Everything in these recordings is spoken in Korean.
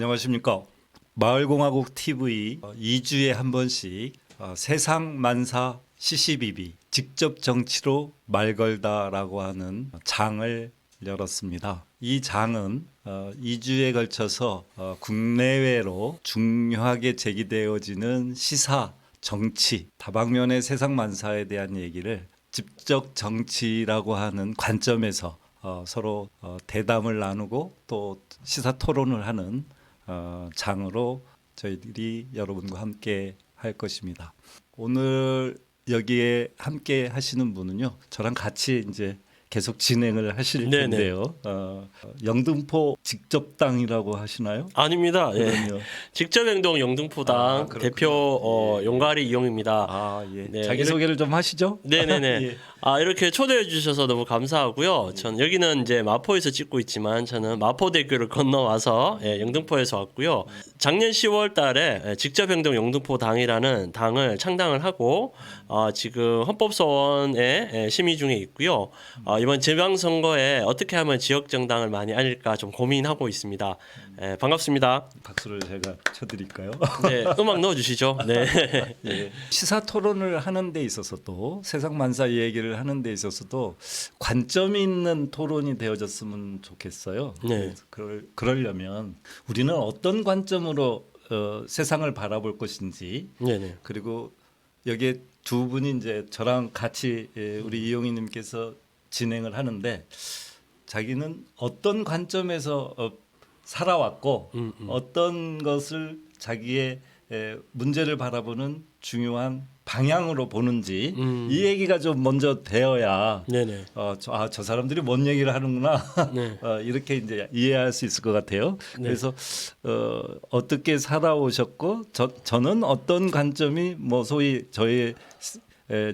안녕하십니까. 마을공화국 TV 2주에 한 번씩 세상만사 시시비비 직접 정치로 말 걸다라고 하는 장을 열었습니다. 이 장은 2주에 걸쳐서 국내외로 중요하게 제기되어지는 시사, 정치, 다방면의 세상만사에 대한 얘기를 직접 정치라고 하는 관점에서 서로 대담을 나누고 또 시사 토론을 하는 장으로 저희들이 여러분과 함께 할 것입니다. 오늘 여기에 함께 하시는 분은요, 저랑 같이 이제 계속 진행을 하실 텐데요. 영등포 직접당이라고 하시나요? 아닙니다. 예. 그럼요. 직접행동 영등포당 대표 용가리 이용입니다. 예. 네, 자기 소개를 좀 하시죠. 네네네. 예. 이렇게 초대해 주셔서 너무 감사하고요. 전 여기는 이제 마포에서 찍고 있지만 저는 마포대교를 건너와서 영등포에서 왔고요. 작년 10월달에 직접행동 영등포당이라는 당을 창당을 하고 지금 헌법소원에 심의 중에 있고요. 이번 지방선거에 어떻게 하면 지역정당을 많이 알릴까 좀 고민하고 있습니다. 반갑습니다. 박수를 제가 쳐드릴까요? 네, 음악 넣어주시죠. 네. 예. 시사 토론을 하는 데 있어서도 세상만사 얘기를 하는 데 있어서도 관점이 있는 토론이 되어졌으면 좋겠어요. 네. 그러려면 우리는 어떤 관점으로 세상을 바라볼 것인지, 네네. 그리고 여기에 두 분이 이제 저랑 같이 우리 이용희님께서 진행을 하는데, 자기는 어떤 관점에서 살아왔고 어떤 것을 자기의 문제를 바라보는 중요한 방향으로 보는지 이 얘기가 좀 먼저 되어야 네네. 저 사람들이 뭔 얘기를 하는구나 네. 이렇게 이제 이해할 수 있을 것 같아요. 네. 그래서 어떻게 살아오셨고 저는 어떤 관점이 뭐 소위 저의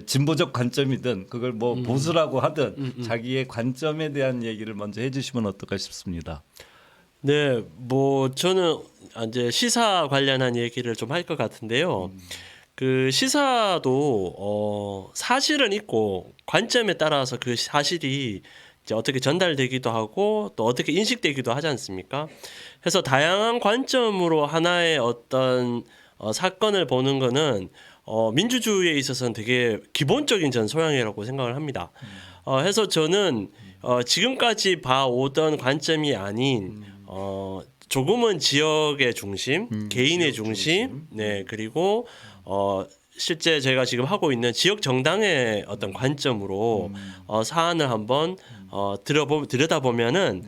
진보적 관점이든 그걸 뭐 보수라고 하든 자기의 관점에 대한 얘기를 먼저 해주시면 어떨까 싶습니다. 네, 뭐 저는 이제 시사 관련한 얘기를 좀 할 것 같은데요. 그 시사도 사실은 있고 관점에 따라서 그 사실이 이제 어떻게 전달되기도 하고 또 어떻게 인식되기도 하지 않습니까? 그래서 다양한 관점으로 하나의 어떤 사건을 보는 거는 민주주의에 있어서는 되게 기본적인 전 소양이라고 생각을 합니다. 해서 저는 지금까지 봐오던 관점이 아닌 조금은 지역의 중심, 개인의 지역 중심, 네, 그리고 실제 제가 지금 하고 있는 지역 정당의 어떤 관점으로 사안을 한번 들여다보면은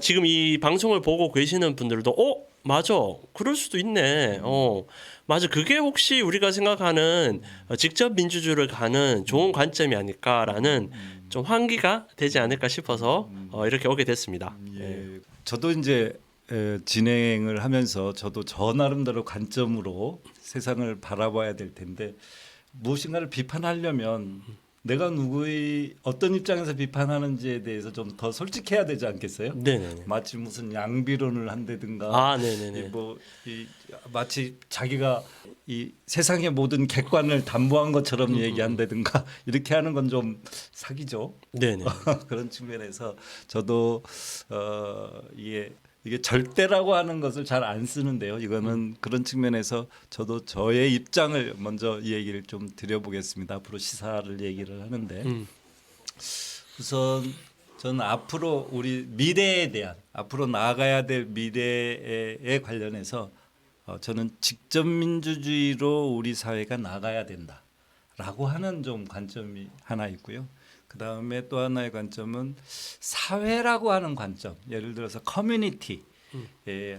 지금 이 방송을 보고 계시는 분들도 맞아, 그럴 수도 있네. 맞아, 그게 혹시 우리가 생각하는 직접 민주주의를 가는 좋은 관점이 아닐까라는 좀 환기가 되지 않을까 싶어서 이렇게 오게 됐습니다. 예. 저도 이제 진행을 하면서 저도 저 나름대로 관점으로 세상을 바라봐야 될 텐데, 무엇인가를 비판하려면 내가 누구의 어떤 입장에서 비판하는지에 대해서 좀 더 솔직해야 되지 않겠어요? 네네. 마치 무슨 양비론을 한다든가, 네네네. 마치 자기가 이 세상의 모든 객관을 담보한 것처럼 얘기한다든가 이렇게 하는 건 좀 사기죠. 네네. 그런 측면에서 저도 이게 절대라고 하는 것을 잘 안 쓰는데요. 이거는 그런 측면에서 저도 저의 입장을 먼저 이 얘기를 좀 드려보겠습니다. 앞으로 시사를 얘기를 하는데, 우선 저는 앞으로 우리 미래에 대한, 앞으로 나아가야 될 미래에 관련해서 저는 직접 민주주의로 우리 사회가 나가야 된다라고 하는 좀 관점이 하나 있고요. 그 다음에 또 하나의 관점은 사회라고 하는 관점, 예를 들어서 커뮤니티,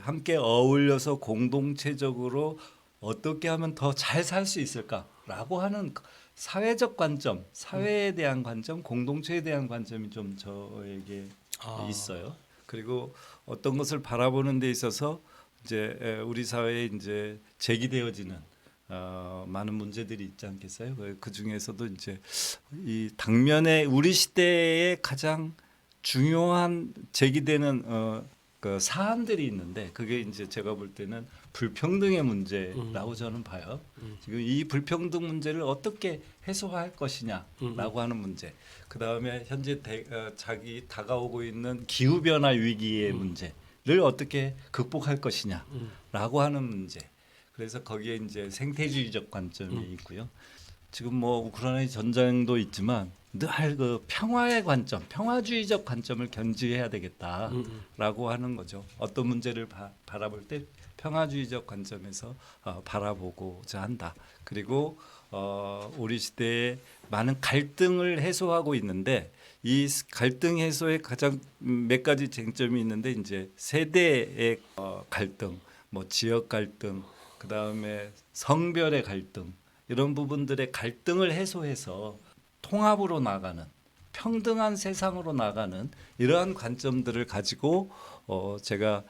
함께 어울려서 공동체적으로 어떻게 하면 더 잘 살 수 있을까라고 하는 사회적 관점, 사회에 대한 관점, 공동체에 대한 관점이 좀 저에게 있어요. 그리고 어떤 것을 바라보는 데 있어서 이제 우리 사회에 이제 제기되어지는 많은 문제들이 있지 않겠어요? 그 중에서도 이제 이 당면에 우리 시대에 가장 중요한 제기되는 그 사안들이 있는데, 그게 이제 제가 볼 때는 불평등의 문제라고 저는 봐요. 지금 이 불평등 문제를 어떻게 해소할 것이냐라고 하는 문제. 그 다음에 현재 자기 다가오고 있는 기후 변화 위기의 문제. 어떻게 극복할 것이냐라고 하는 문제. 그래서 거기에 이제 생태주의적 관점이 있고요. 지금 뭐 우크라이나 전쟁도 있지만 늘 그 평화의 관점, 평화주의적 관점을 견지해야 되겠다라고 하는 거죠. 어떤 문제를 바라볼 때 평화주의적 관점에서 바라보고자 한다. 그리고 우리 시대에 많은 갈등을 해소하고 있는데 이 갈등 해소에 가장 몇 가지 쟁점이 있는데 이제 세대의 갈등, 뭐 지역 갈등, 그 다음에 성별의 갈등 이런 부분들의 갈등을 해소해서 통합으로 나가는 평등한 세상으로 나가는 이러한 관점들을 가지고 제가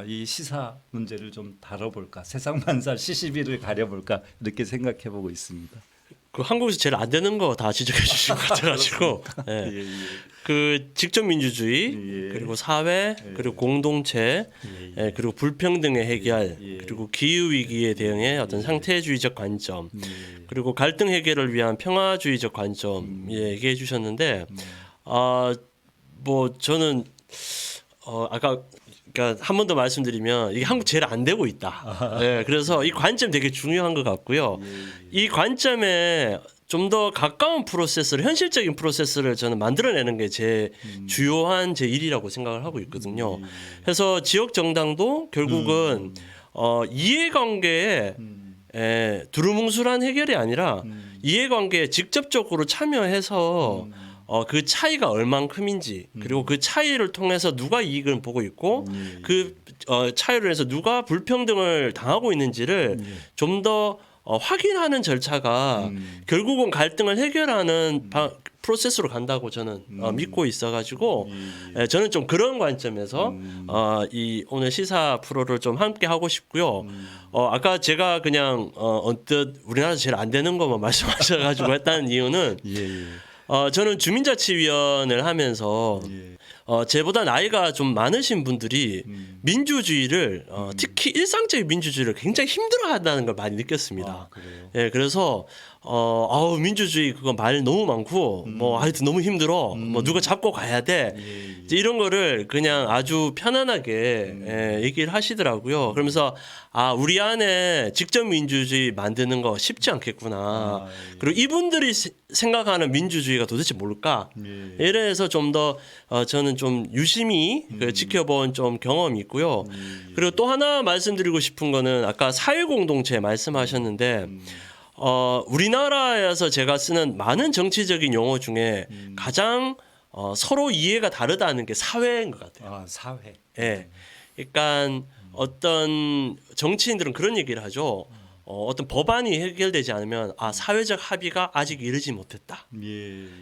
이 시사 문제를 좀 다뤄볼까 세상만사 시시비를 가려볼까 이렇게 생각해보고 있습니다. 그 한국에서 제일 안 되는 거 다 지적해 주신 것 같아가지고 예. 예, 예. 그 직접 민주주의 예. 그리고 사회 그리고 공동체 예, 그리고 불평등의 해결 그리고 기후 위기에 대응해 어떤 상태주의적 관점 그리고 갈등 해결을 위한 평화주의적 관점 얘기해 주셨는데 뭐 저는 아까 그러니까 한 번 더 말씀드리면 이게 한국 제일 안 되고 있다. 네, 그래서 이 관점 되게 중요한 것 같고요. 이 관점에 좀 더 가까운 프로세스를 현실적인 프로세스를 저는 만들어내는 게 제 주요한 제 일이라고 생각을 하고 있거든요. 그래서 지역 정당도 결국은 이해관계에 두루뭉술한 해결이 아니라 이해관계에 직접적으로 참여해서 그 차이가 얼만큼인지 그리고 그 차이를 통해서 누가 이익을 보고 있고 그 차이로 해서 누가 불평등을 당하고 있는지를 좀 더 확인하는 절차가 결국은 갈등을 해결하는 프로세스로 간다고 저는 믿고 있어가지고 저는 좀 그런 관점에서 이 오늘 시사 프로를 좀 함께 하고 싶고요. 아까 제가 그냥 언뜻 우리나라에서 제일 안 되는 것만 말씀하셔가지고 했다는 이유는 저는 주민자치위원회를 하면서 제보다 나이가 좀 많으신 분들이 민주주의를 특히 일상적인 민주주의를 굉장히 힘들어한다는 걸 많이 느꼈습니다. 그래요? 예, 그래서 아우 민주주의 그거 말 너무 많고 뭐 하여튼 너무 힘들어. 뭐 누가 잡고 가야 돼. 이제 이런 거를 그냥 아주 편안하게 얘기를 하시더라고요. 그러면서 우리 안에 직접 민주주의 만드는 거 쉽지 않겠구나. 그리고 이분들이 생각하는 민주주의가 도대체 뭘까? 이래서 좀 더 저는 좀 유심히 지켜본 좀 경험이 있고요. 그리고 또 하나 말씀드리고 싶은 거는 아까 사회공동체 말씀하셨는데 우리나라에서 제가 쓰는 많은 정치적인 용어 중에 가장 서로 이해가 다르다는 게 사회인 것 같아요. 사회. 예. 그러니까 어떤 정치인들은 그런 얘기를 하죠. 어떤 법안이 해결되지 않으면 사회적 합의가 아직 이르지 못했다.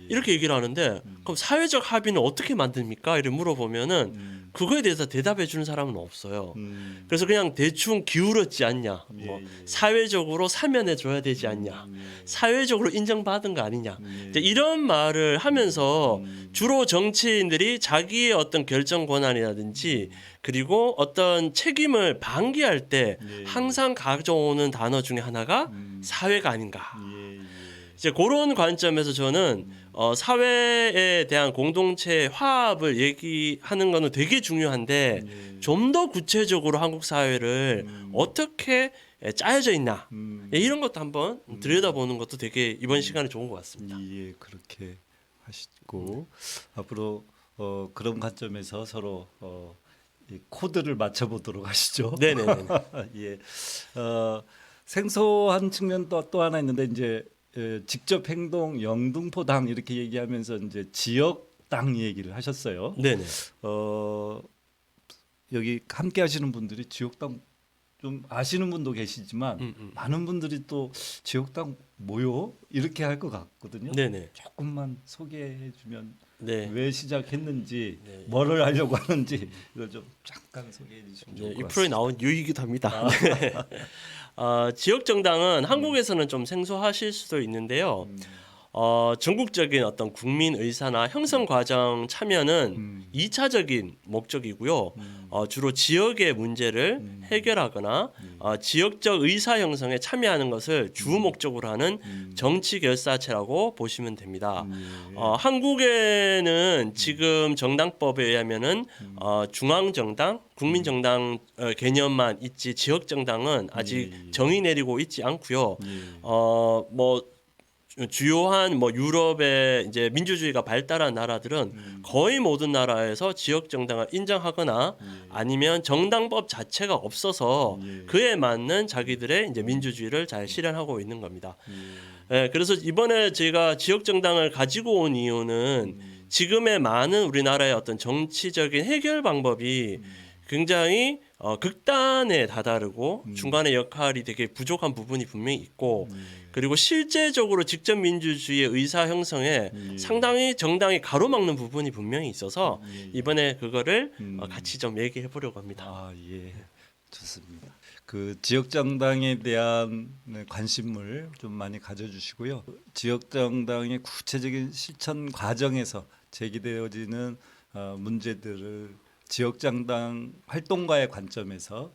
이렇게 얘기를 하는데 그럼 사회적 합의는 어떻게 만듭니까? 이렇게 물어보면은 그거에 대해서 대답해 주는 사람은 없어요. 그래서 그냥 대충 기울었지 않냐, 뭐 사회적으로 사면해 줘야 되지 않냐, 사회적으로 인정받은 거 아니냐, 이제 이런 말을 하면서 주로 정치인들이 자기의 어떤 결정 권한이라든지 그리고 어떤 책임을 방기할 때 항상 가져오는 단어 중에 하나가 사회가 아닌가. 이제 그런 관점에서 저는 사회에 대한 공동체 화합을 얘기하는 거는 되게 중요한데 좀 더 구체적으로 한국 사회를 어떻게 짜여져 있나 이런 것도 한번 들여다보는 것도 되게 이번 시간에 좋은 것 같습니다. 예, 그렇게 하시고 앞으로 그런 관점에서 서로 이 코드를 맞춰보도록 하시죠. 네네네. 예, 생소한 측면 또 하나 있는데 이제 직접 행동 영등포당 이렇게 얘기하면서 이제 지역당 얘기를 하셨어요. 네네. 여기 함께 하시는 분들이 지역당 좀 아시는 분도 계시지만 많은 분들이 또 지역당 뭐요? 이렇게 할 것 같거든요. 네네. 조금만 소개해주면 네. 왜 시작했는지, 뭐를 하려고 하는지 이걸 좀 잠깐 소개해 주시면 좋을 것 이 같습니다. 프로에 나온 유이기도 합니다. 네. 지역 정당은 한국에서는 좀 생소하실 수도 있는데요. 전국적인 어떤 국민 의사나 형성 과정 참여는 2차적인 목적이고요. 주로 지역의 문제를 해결하거나 지역적 의사 형성에 참여하는 것을 주 목적으로 하는 정치 결사체라고 보시면 됩니다. 한국에는 지금 정당법에 의하면은 중앙정당, 국민정당 개념만 있지 지역정당은 아직 정의 내리고 있지 않고요. 뭐 주요한 뭐 유럽의 이제 민주주의가 발달한 나라들은 거의 모든 나라에서 지역 정당을 인정하거나 아니면 정당법 자체가 없어서 그에 맞는 자기들의 이제 민주주의를 잘 실현하고 있는 겁니다. 그래서 이번에 제가 지역 정당을 가지고 온 이유는 지금의 많은 우리나라의 어떤 정치적인 해결 방법이 굉장히 극단에 다다르고 중간에 역할이 되게 부족한 부분이 분명히 있고 그리고 실제적으로 직접 민주주의의 의사 형성에 상당히 정당이 가로막는 부분이 분명히 있어서 이번에 그거를 같이 좀 얘기해 보려고 합니다. 아, 예. 좋습니다. 그 지역 정당에 대한 관심을 좀 많이 가져주시고요. 지역 정당의 구체적인 실천 과정에서 제기되어지는 문제들을 지역 정당 활동가의 관점에서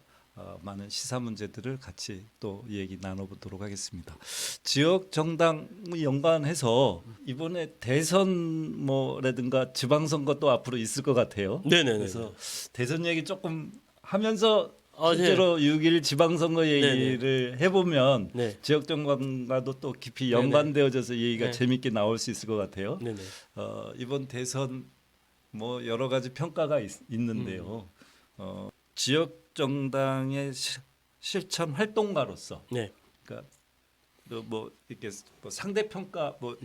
많은 시사 문제들을 같이 또 얘기 나눠보도록 하겠습니다. 지역 정당 연관해서 이번에 대선 뭐라든가 지방선거 또 앞으로 있을 것 같아요. 네네네. 그래서 대선 얘기 조금 하면서 네. 실제로 6일 지방선거 얘기를 해보면 네. 지역 정당과도 또 깊이 네네. 연관되어져서 얘기가 네. 재밌게 나올 수 있을 것 같아요. 네네. 이번 대선 뭐 여러 가지 평가가 있는데요. 지역 정당의 실천 활동가로서, 네. 그러니까 뭐 이렇게 뭐 상대 평가, 뭐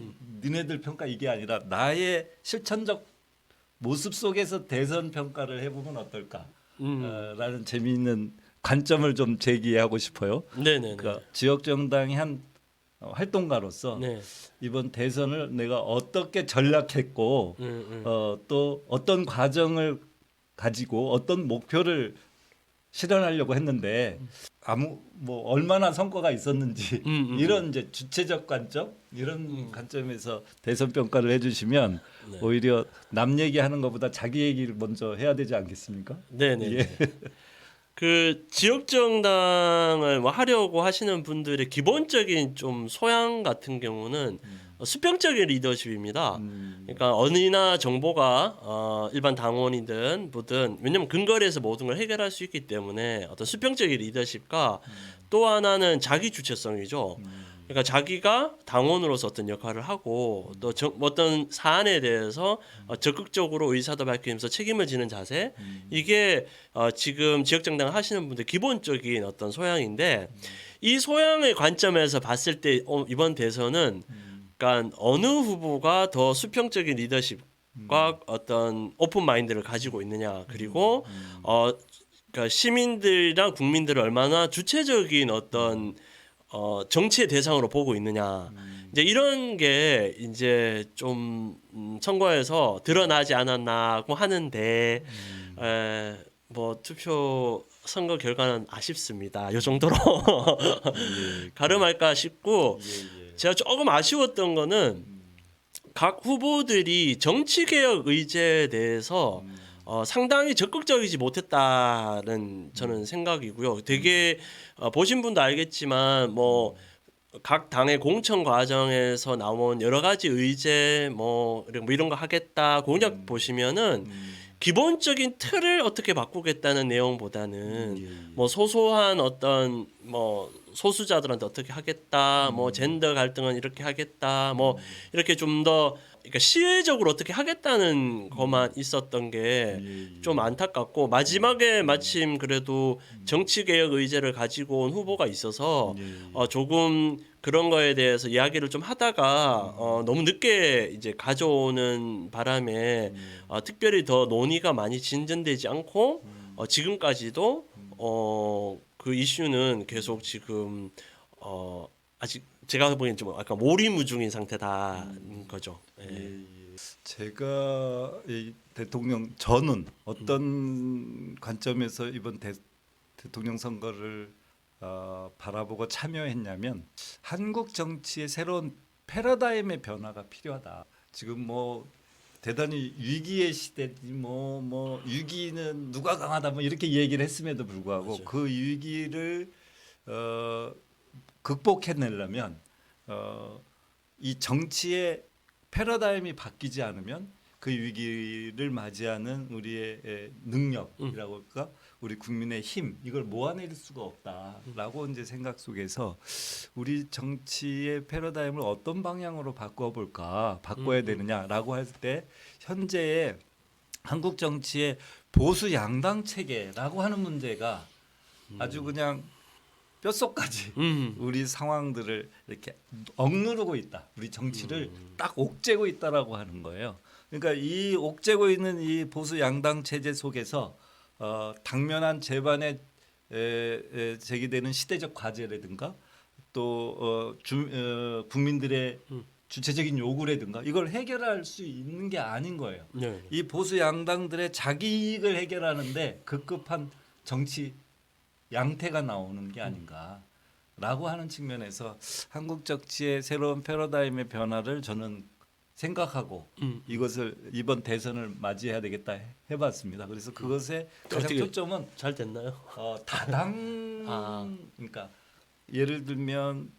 니네들 평가 이게 아니라 나의 실천적 모습 속에서 대선 평가를 해보면 어떨까? 라는 재미있는 관점을 좀 제기하고 싶어요. 네네네. 그러니까 지역 정당의 한 활동가로서 네. 이번 대선을 내가 어떻게 전략했고 또 어떤 과정을 가지고 어떤 목표를 실현하려고 했는데 뭐 얼마나 성과가 있었는지 이런 이제 주체적 관점 이런 관점에서 대선 평가를 해주시면 네. 오히려 남 얘기하는 것보다 자기 얘기를 먼저 해야 되지 않겠습니까? 네네. 예. 그 지역 정당을 뭐 하려고 하시는 분들의 기본적인 좀 소양 같은 경우는 수평적인 리더십입니다. 그러니까 어느나 정보가 일반 당원이든 뭐든 왜냐면 근거리에서 모든 걸 해결할 수 있기 때문에 어떤 수평적인 리더십과 또 하나는 자기 주체성이죠. 그러니까 자기가 당원으로서 어떤 역할을 하고 또 어떤 사안에 대해서 적극적으로 의사도 밝히면서 책임을 지는 자세 이게 지금 지역정당을 하시는 분들 기본적인 어떤 소양인데 이 소양의 관점에서 봤을 때 이번 대선은 그러니까 어느 후보가 더 수평적인 리더십과 어떤 오픈 마인드를 가지고 있느냐 그리고 그러니까 시민들이랑 국민들을 얼마나 주체적인 어떤 정치의 대상으로 보고 있느냐 이제 이런 게 이제 좀 선거에서 드러나지 않았나고 하는데 뭐 투표 선거 결과는 아쉽습니다. 요 정도로 가름할까 싶고 제가 조금 아쉬웠던 거는 각 후보들이 정치 개혁 의제에 대해서 상당히 적극적이지 못했다는 저는 생각이고요. 되게 보신 분도 알겠지만 뭐 각 당의 공천 과정에서 나온 여러 가지 의제 뭐 이런 거 하겠다 공약 보시면은 기본적인 틀을 어떻게 바꾸겠다는 내용보다는 뭐 소소한 어떤 뭐 소수자들한테 어떻게 하겠다 뭐 젠더 갈등은 이렇게 하겠다 뭐 이렇게 좀 더 그러니까 시혜적으로 어떻게 하겠다는 것만 있었던 게 좀 안타깝고 마지막에 마침 그래도 정치개혁 의제를 가지고 온 후보가 있어서 조금 그런 거에 대해서 이야기를 좀 하다가 너무 늦게 이제 가져오는 바람에 특별히 더 논의가 많이 진전되지 않고 지금까지도 그 이슈는 계속 지금 아직 제가 보기엔 좀 약간 오리무중인 상태다는 거죠. 예. 제가 이 대통령 저는 어떤 관점에서 이번 대통령 선거를 바라보고 참여했냐면 한국 정치의 새로운 패러다임의 변화가 필요하다. 지금 뭐 대단히 위기의 시대지 뭐 위기는 누가 강하다 뭐 이렇게 얘기를 했음에도 불구하고 맞아요. 그 위기를 극복해내려면 이 정치의 패러다임이 바뀌지 않으면 그 위기를 맞이하는 우리의 능력이라고 할까 우리 국민의 힘 이걸 모아낼 수가 없다라고 이제 생각 속에서 우리 정치의 패러다임을 어떤 방향으로 바꿔야 되느냐라고 할 때 현재의 한국 정치의 보수 양당 체계라고 하는 문제가 아주 그냥 뼛속까지 우리 상황들을 이렇게 억누르고 있다. 우리 정치를 딱 옥죄고 있다라고 하는 거예요. 그러니까 이 옥죄고 있는 이 보수 양당 체제 속에서 당면한 제반에 제기되는 시대적 과제라든가 또 국민들의 주체적인 요구라든가 이걸 해결할 수 있는 게 아닌 거예요. 네. 이 보수 양당들의 자기 이익을 해결하는데 급급한 정치 양태가 나오는 게 아닌가라고 하는 측면에서 한국 정치의 새로운 패러다임의 변화를 저는 생각하고 이것을 이번 대선을 맞이해야 되겠다 해봤습니다. 그래서 그것의 가장 어떻게 초점은 잘 됐나요? 다당 아. 그러니까 예를 들면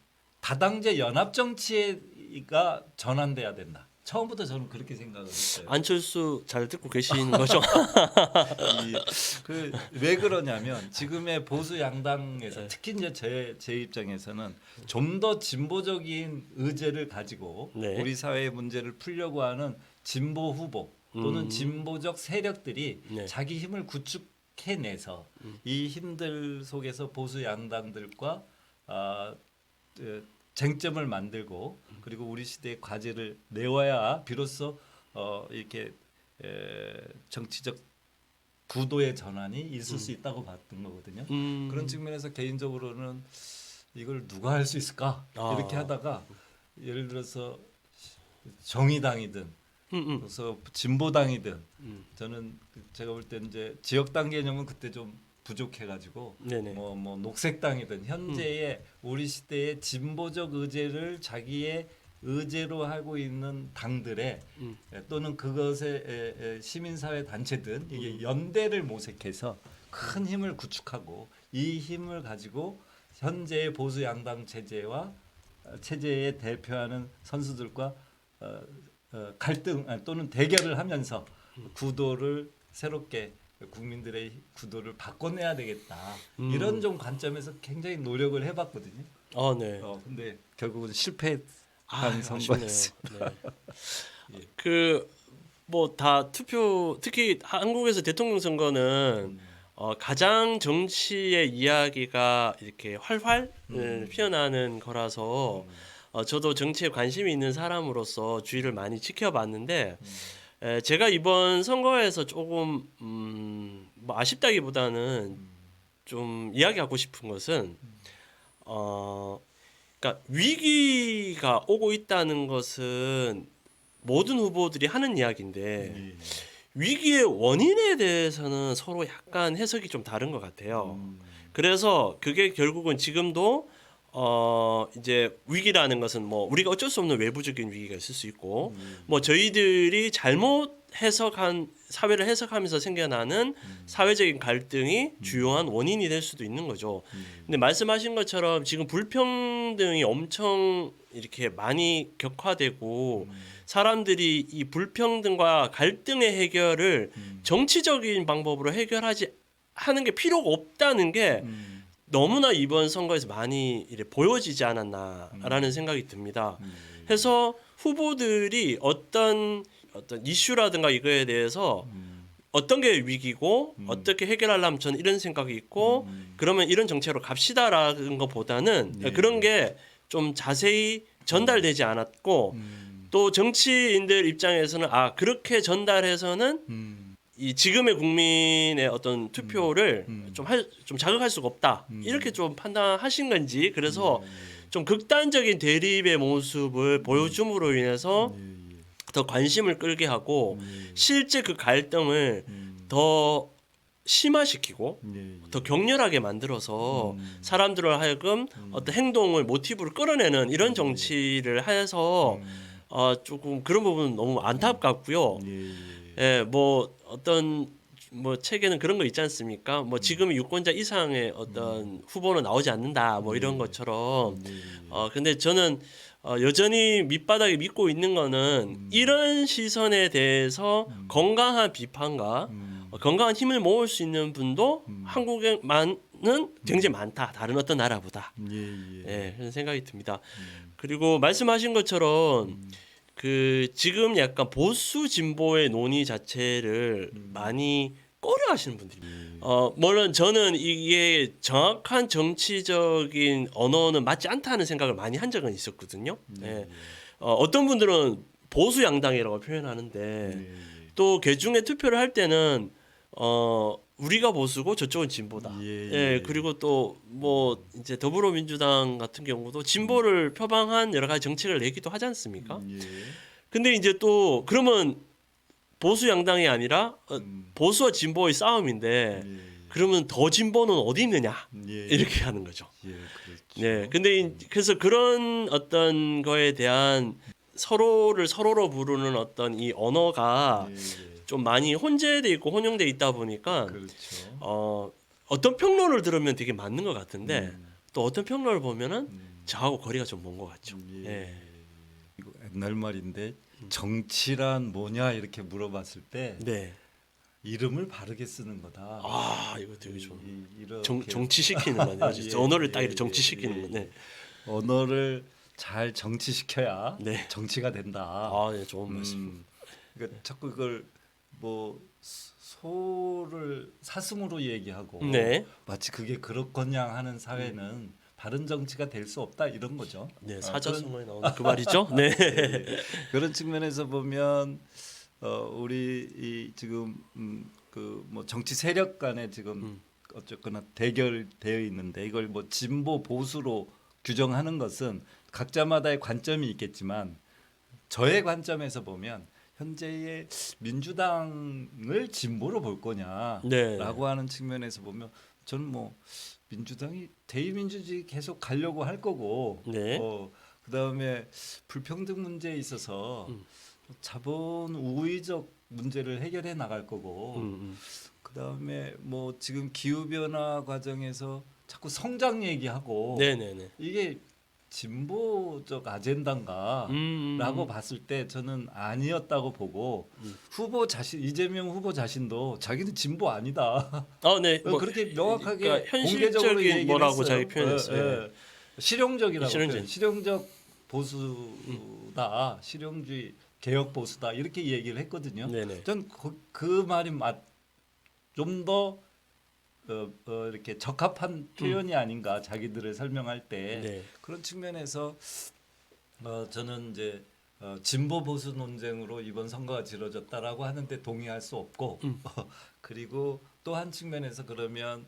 다당제 연합 정치가 전환돼야 된다. 처음부터 저는 그렇게 생각을 했어요. 안철수 잘 듣고 계신 거죠? 왜 그러냐면 지금의 보수 양당에서 네. 특히 이제 제 입장에서는 좀 더 진보적인 의제를 가지고 네. 우리 사회의 문제를 풀려고 하는 진보 후보 또는 진보적 세력들이 네. 자기 힘을 구축해내서 이 힘들 속에서 보수 양당들과 쟁점을 만들고 그리고 우리 시대의 과제를 내와야 비로소 이렇게 정치적 구도의 전환이 있을 수 있다고 봤던 거거든요. 그런 측면에서 개인적으로는 이걸 누가 할 수 있을까 이렇게 하다가 예를 들어서 정의당이든 그래서 진보당이든 저는 제가 볼 때 이제 지역당 개념은 그때 좀 부족해가지고 네네. 뭐 녹색당이든 현재의 우리 시대의 진보적 의제를 자기의 의제로 하고 있는 당들의 또는 그것의 시민사회 단체든 이게 연대를 모색해서 큰 힘을 구축하고 이 힘을 가지고 현재의 보수 양당 체제에 대표하는 선수들과 갈등 또는 대결을 하면서 구도를 새롭게 국민들의 구도를 바꿔내야 되겠다 이런 좀 관점에서 굉장히 노력을 해봤거든요. 네. 근데 결국은 실패한 아쉽네요. 선거였습니다. 네. 그 뭐 다 투표 특히 한국에서 대통령 선거는 가장 정치의 이야기가 이렇게 활활 피어나는 거라서 저도 정치에 관심이 있는 사람으로서 주의를 많이 지켜봤는데 제가 이번 선거에서 조금 뭐 아쉽다기보다는 좀 이야기하고 싶은 것은 그러니까 위기가 오고 있다는 것은 모든 후보들이 하는 이야기인데 위기의 원인에 대해서는 서로 약간 해석이 좀 다른 것 같아요. 그래서 그게 결국은 지금도 이제 위기라는 것은 뭐 우리가 어쩔 수 없는 외부적인 위기가 있을 수 있고 뭐 저희들이 잘못 해석한 사회를 해석하면서 생겨나는 사회적인 갈등이 주요한 원인이 될 수도 있는 거죠. 근데 말씀하신 것처럼 지금 불평등이 엄청 이렇게 많이 격화되고 사람들이 이 불평등과 갈등의 해결을 정치적인 방법으로 하는 게 필요가 없다는 게 너무나 이번 선거에서 많이 이렇게 보여지지 않았나라는 생각이 듭니다. 해서 후보들이 어떤 이슈라든가 이거에 대해서 어떤 게 위기고 어떻게 해결하려면 저는 이런 생각이 있고 그러면 이런 정책으로 갑시다라는 것보다는 그런 게 좀 자세히 전달되지 않았고 또 정치인들 입장에서는 그렇게 전달해서는 이 지금의 국민의 어떤 투표를 좀 자극할 수가 없다 이렇게 좀 판단하신 건지 그래서 좀 극단적인 대립의 모습을 보여줌으로 인해서 더 관심을 끌게 하고 실제 그 갈등을 더 심화시키고 예, 더 격렬하게 만들어서 사람들을 하여금 어떤 행동을 모티브를 끌어내는 이런 정치를 해서 조금 그런 부분은 너무 안타깝고요. 예, 뭐 어떤 뭐 책에는 그런 거 있지 않습니까? 뭐 지금 유권자 이상의 어떤 후보는 나오지 않는다, 뭐 이런 것처럼. 근데 저는 여전히 밑바닥에 믿고 있는 거는 이런 시선에 대해서 건강한 비판과 건강한 힘을 모을 수 있는 분도 한국에만은 굉장히 많다. 다른 어떤 나라보다. 예, 그런 생각이 듭니다. 그리고 말씀하신 것처럼 그 지금 약간 보수 진보의 논의 자체를 많이 꺼려하시는 분들이. 물론 저는 이게 정확한 정치적인 언어는 맞지 않다는 생각을 많이 한 적은 있었거든요. 예. 어떤 분들은 보수 양당이라고 표현하는데 또 개중에 투표를 할 때는 우리가 보수고 저쪽은 진보다. 예, 그리고 또 뭐 이제 더불어민주당 같은 경우도 진보를 표방한 여러 가지 정책을 내기도 하지 않습니까? 근데 이제 또 그러면 보수 양당이 아니라 보수와 진보의 싸움인데 그러면 더 진보는 어디 있느냐 이렇게 하는 거죠. 네, 근데 그래서 그런 어떤 거에 대한 서로를 서로로 부르는 어떤 이 언어가 좀 많이 혼재돼 있고 혼용돼 있다 보니까 어떤 평론을 들으면 되게 맞는 것 같은데 또 어떤 평론을 보면은 저하고 거리가 좀 먼 것 같죠. 예. 이거 옛날 말인데 정치란 뭐냐 이렇게 물어봤을 때 네. 이름을 바르게 쓰는 거다. 아, 이거 되게 좋은. 이렇게 정치시키는 거네요. 언어를 딱 이렇게 정치시키는 거네. 언어를 잘 정치시켜야 네. 정치가 된다. 아, 네, 좋은 말씀. 그러니까 자꾸 이걸 뭐 소를 사슴으로 얘기하고 네. 마치 그게 그렇거냐 하는 사회는 바른 정치가 될 수 없다 이런 거죠. 네, 사자성어에 나오는 그 말이죠. 네. 그런 측면에서 보면 우리 이 지금 그 뭐 정치 세력 간에 지금 어쨌거나 대결되어 있는데 이걸 뭐 진보 보수로 규정하는 것은 각자마다의 관점이 있겠지만 저의 관점에서 보면 현재의 민주당을 진보로 볼 거냐라고 네. 하는 측면에서 보면 저는 뭐 민주당이 대의민주주의 계속 가려고 할 거고 네. 그다음에 불평등 문제에 있어서 자본 우위적 문제를 해결해 나갈 거고 그다음에 뭐 지금 기후 변화 과정에서 자꾸 성장 얘기하고 네네네. 이게 진보적 아젠다인가라고 봤을 때 저는 아니었다고 보고 후보 자신 이재명 후보 자신도 자기는 진보 아니다. 네. 뭐 그렇게 명확하게 그러니까 공개적으로 현실적인 얘기를 뭐라고 했어요. 자기 표현했어요. 실용적이라고 실용적. 실용적 보수다, 실용주의 개혁 보수다 이렇게 얘기를 했거든요. 네네. 전 그 말이 좀 더 이렇게 적합한 표현이 아닌가 자기들을 설명할 때 네. 그런 측면에서 저는 이제 진보 보수 논쟁으로 이번 선거가 치러졌다라고 하는데 동의할 수 없고 그리고 또 한 측면에서 그러면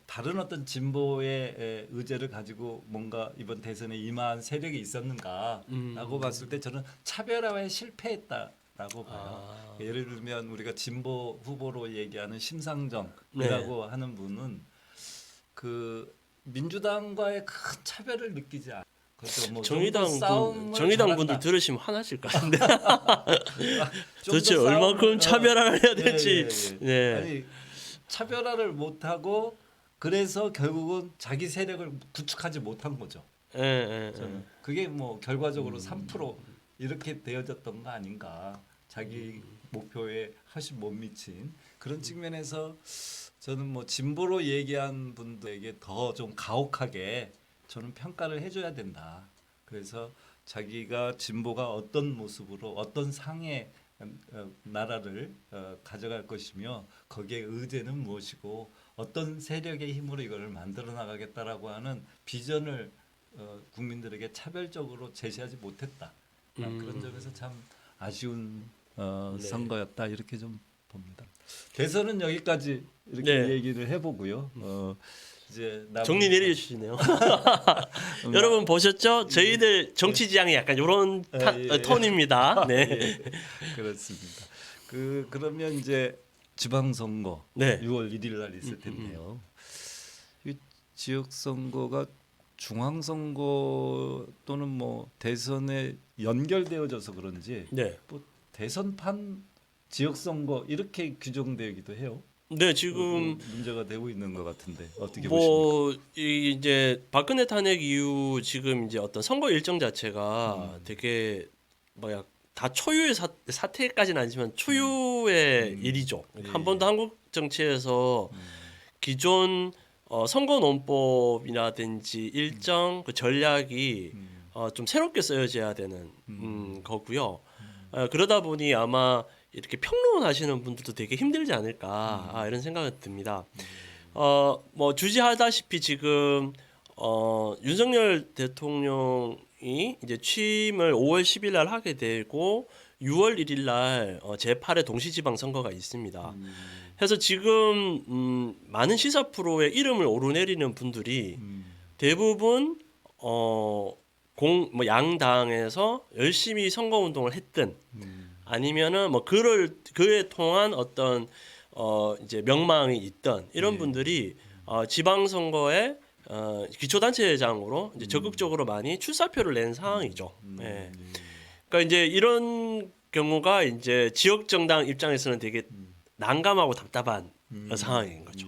다른 어떤 진보의 의제를 가지고 뭔가 이번 대선에 임한 세력이 있었는가라고 봤을 때 저는 차별화에 실패했다라고 봐요. 예를 들면 우리가 진보 후보로 얘기하는 심상정이라고 하는 분은 그 민주당과의 큰 차별을 느끼지 않아요. 그렇죠. 뭐 정의당 분들 들으시면 화나실 것 같은데. 도대체 더 얼마큼 차별화를 해야 될지. 네. 아니 차별화를 못하고 그래서 결국은 자기 세력을 구축하지 못한 거죠. 저는 그게 뭐 결과적으로 3% 이렇게 되어졌던 거 아닌가. 자기 목표에 훨씬 못 미친 그런 측면에서 저는 뭐 진보로 얘기한 분들에게 더 좀 가혹하게 저는 평가를 해줘야 된다. 그래서 자기가 진보가 어떤 모습으로 어떤 상의 나라를 가져갈 것이며 거기에 의제는 무엇이고 어떤 세력의 힘으로 이걸 만들어 나가겠다라고 하는 비전을 국민들에게 차별적으로 제시하지 못했다. 그런 점에서 참 아쉬운 선거였다 이렇게 좀 봅니다. 대선은 여기까지 이렇게 얘기를 해보고요. 이제 정리 내려주시네요. 여러분 보셨죠? 저희들 정치 지향이 약간 이런 톤입니다. 네. 그렇습니다. 그러면 이제 지방선거 네. 6월 1일 날 있을 텐데요. 이 지역선거가 중앙선거 또는 뭐 대선에 연결되어져서 그런지 네. 뭐 대선판 지역선거 이렇게 규정되기도 해요. 네, 지금 문제가 되고 있는 것 같은데 어떻게 보십니까? 뭐 이제 박근혜 탄핵 이후 지금 이제 어떤 선거 일정 자체가 되게 뭐야 다 초유의 사태까지는 아니지만 초유의 일이죠. 예. 한 번도 한국 정치에서 기존 선거 논법이라든지 일정 그 전략이 좀 새롭게 쓰여져야 되는 거고요. 그러다 보니 아마 이렇게 평론하시는 분들도 되게 힘들지 않을까 이런 생각이 듭니다. 뭐 주지하다시피 지금 윤석열 대통령이 이제 취임을 5월 10일 날 하게 되고 6월 1일 날 제8회 동시지방 선거가 있습니다. 그래서 지금 많은 시사 프로에 이름을 오르내리는 분들이 대부분 뭐 양당에서 열심히 선거 운동을 했든 아니면은 뭐 그에 통한 어떤 이제 명망이 있던 이런 분들이 지방 선거에 기초단체장으로 이제 적극적으로 많이 출사표를 낸 상황이죠. 예. 그러니까 이제 이런 경우가 이제 지역 정당 입장에서는 되게 난감하고 답답한 상황인 거죠.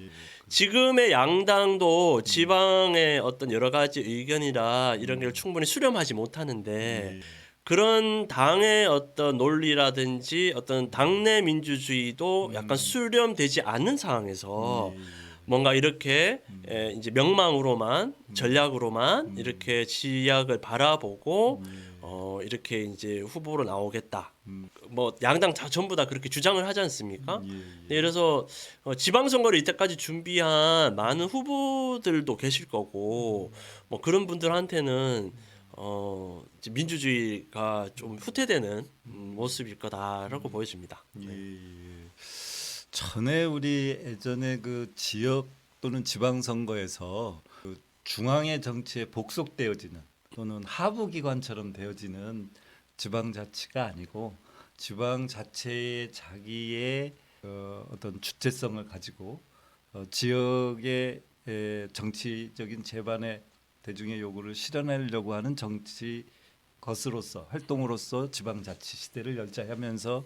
지금의 양당도 지방의 어떤 여러 가지 의견이나 이런 걸 충분히 수렴하지 못하는데 그런 당의 어떤 논리라든지 어떤 당내 민주주의도 약간 수렴되지 않는 상황에서 뭔가 이렇게 이제 명망으로만 전략으로만 이렇게 지역을 바라보고 이렇게 이제 후보로 나오겠다. 뭐 양당 다 전부 다 그렇게 주장을 하지 않습니까? 그래서 지방선거를 이때까지 준비한 많은 후보들도 계실 거고 뭐 그런 분들한테는 이제 민주주의가 좀 후퇴되는 모습일 거다라고 보여집니다. 예. 전에 우리 예전에 그 지역 또는 지방선거에서 그 중앙의 정치에 복속되어지는 또는 하부기관처럼 되어지는 지방자치가 아니고 지방자체의 자기의 어떤 주체성을 가지고 지역의 정치적인 제반의 대중의 요구를 실현하려고 하는 정치 것으로서 활동으로서 지방자치 시대를 열자하면서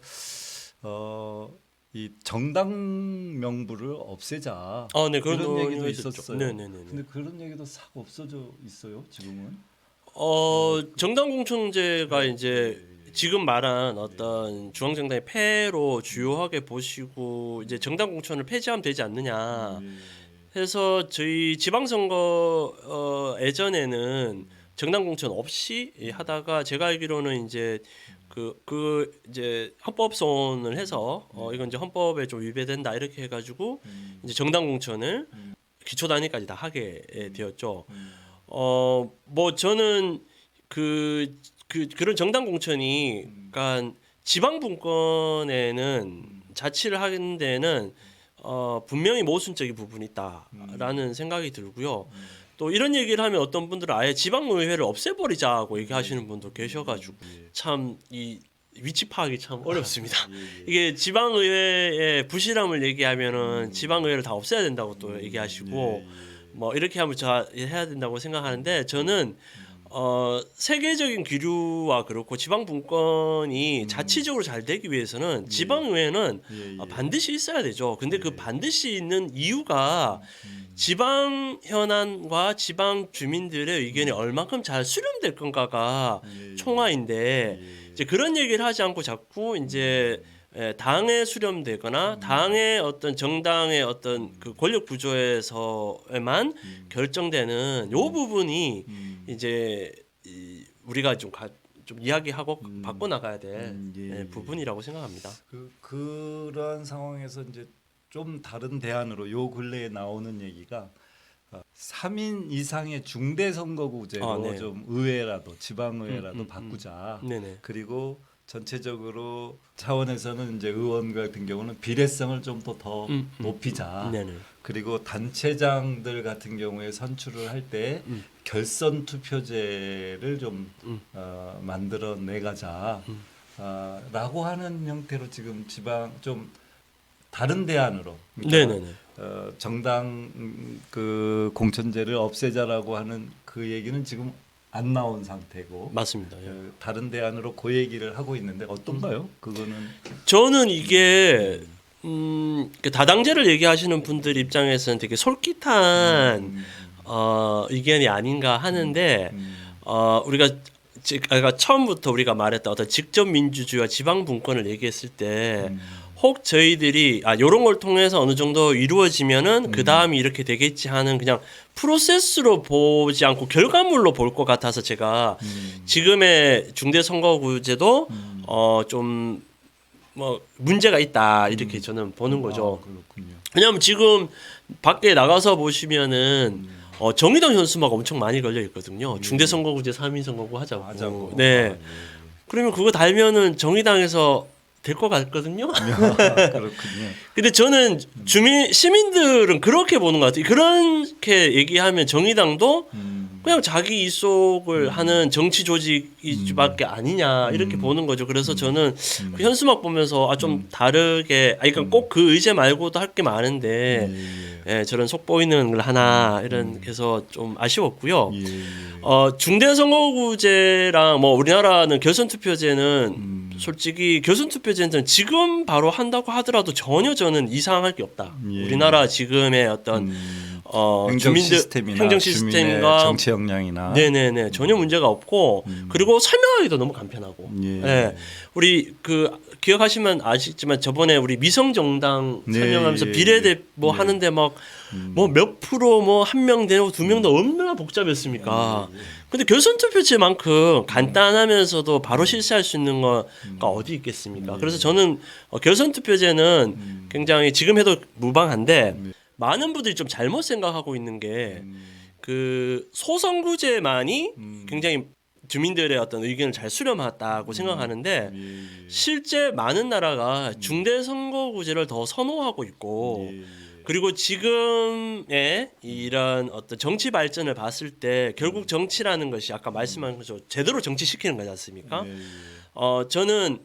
이 정당 명부를 없애자 네, 그런 이런 얘기도 논의가 있었죠. 있었어요. 네네네. 근데 그런 얘기도 싹 없어져 있어요 지금은. 정당 공천제가 이제 지금 말한 어떤 중앙정당의 폐로 주요하게 보시고 이제 정당 공천을 폐지하면 되지 않느냐 해서 저희 지방선거 예전에는 정당 공천 없이 하다가 제가 알기로는 이제 그 이제 헌법소원을 해서 이건 이제 헌법에 좀 위배된다 이렇게 해가지고 이제 정당 공천을 기초 단위까지 다 하게 되었죠. 뭐 저는 그런 정당 공천이 그러니까 지방 분권에는 자치를 하는 데는 분명히 모순적인 부분이 있다라는 생각이 들고요. 또 이런 얘기를 하면 어떤 분들은 아예 지방의회를 없애버리자고 얘기하시는 분도 계셔가지고 참 이 위치 파악이 참 어렵습니다. 이게 지방의회의 부실함을 얘기하면은 지방의회를 다 없애야 된다고 또 얘기하시고 뭐 이렇게 하면 해야 된다고 생각하는데 저는 세계적인 기류와 그렇고 지방 분권이 자치적으로 잘 되기 위해서는 지방의회는 반드시 있어야 되죠. 근데 그 반드시 있는 이유가 지방 현안과 지방 주민들의 의견이 얼만큼 잘 수렴될 건가가 총화인데 이제 그런 얘기를 하지 않고 자꾸 이제 당에 수렴되거나 당의 어떤 정당의 어떤 그 권력 구조에서만 결정되는 요 부분이 이제 우리가 좀 이야기하고 바꿔 나가야 될 부분이라고 생각합니다. 그런 상황에서 이제 좀 다른 대안으로 요 근래에 나오는 얘기가 3인 이상의 중대 선거구제로 네. 좀 의회라도 지방의회라도 바꾸자. 네네. 그리고 전체적으로 차원에서는 이제 의원 같은 경우는 비례성을 좀 더 높이자. 네네. 그리고 단체장들 같은 경우에 선출을 할 때 결선 투표제를 좀 만들어 내가자. 라고 하는 형태로 지금 지방 좀 다른 대안으로 그러니까 네네네. 정당 그 공천제를 없애자라고 하는 그 얘기는 지금 안 나온 상태고 맞습니다. 예. 다른 대안으로 그 얘기를 하고 있는데 어떤가요? 그거는 저는 이게 그 다당제를 얘기하시는 분들 입장에서는 되게 솔깃한 의견이 아닌가 하는데 우리가 그러니까 처음부터 우리가 말했던 어떤 직접 민주주의와 지방 분권을 얘기했을 때 혹 저희들이 요런 걸 통해서 어느 정도 이루어지면은 그 다음이 이렇게 되겠지 하는 그냥 프로세스로 보지 않고 결과물로 볼 것 같아서 제가 지금의 중대선거구제도 좀 뭐 문제가 있다 이렇게 저는 보는 거죠. 그렇군요. 왜냐하면 지금 밖에 나가서 보시면은 정의당 현수막 엄청 많이 걸려 있거든요. 중대선거구제 3인 선거구 하자고. 네. 그러면 그거 달면은 정의당에서 될 것 같거든요. 그렇군요. 근데 저는 시민들은 그렇게 보는 것 같아요. 그렇게 얘기하면 정의당도 그냥 자기 이속을 하는 정치 조직이밖에 아니냐 이렇게 보는 거죠. 그래서 저는 그 현수막 보면서 좀 다르게, 그러니까 꼭 그 의제 말고도 할 게 많은데 예, 저런 속보이는 걸 하나 이런 해서 좀 아쉬웠고요. 중대선거구제랑 뭐 우리나라는 결선투표제는 솔직히 결선투표제는 지금 바로 한다고 하더라도 전혀 저는 이상할 게 없다. 우리나라 지금의 어떤 행정 주민들 시스템이나 행정 주민의 시스템과 정치 역량이나 네네네 전혀 문제가 없고 그리고 설명하기도 너무 간편하고 예. 우리 그 기억하시면 아시겠지만 저번에 우리 미성 정당 설명하면서 비례대 뭐 하는데 막 뭐 몇 프로 뭐 한 명 되고 두 명 더 얼마나 복잡했습니까? 근데 결선투표제만큼 간단하면서도 바로 실시할 수 있는 거가 어디 있겠습니까? 그래서 저는 결선투표제는 굉장히 지금 해도 무방한데 많은 분들이 좀 잘못 생각하고 있는 게 그 소선구제만이 굉장히 주민들의 어떤 의견을 잘 수렴했다고 생각하는데 실제 많은 나라가 중대선거구제를 더 선호하고 있고 그리고 지금의 이런 어떤 정치 발전을 봤을 때 결국 정치라는 것이 아까 말씀한 것처럼 제대로 정치시키는 거지 않습니까? 저는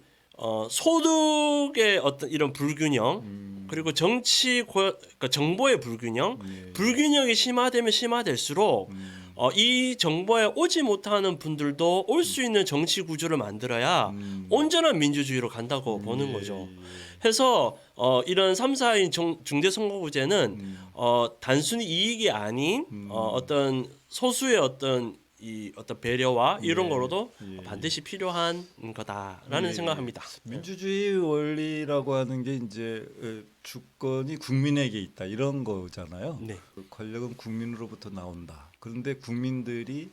소득의 어떤 이런 불균형 그리고 그러니까 정보의 불균형이 심화되면 심화될수록 이 정보에 오지 못하는 분들도 올 수 있는 정치 구조를 만들어야 온전한 민주주의로 간다고 보는 거죠. 해서 이런 3, 4인 중대선거구제는 단순히 이익이 아닌 어떤 소수의 어떤 배려와 이런 거로도 반드시 필요한 거다라는 생각합니다. 민주주의 원리라고 하는 게 이제 주권이 국민에게 있다 이런 거잖아요. 네. 권력은 국민으로부터 나온다. 그런데 국민들이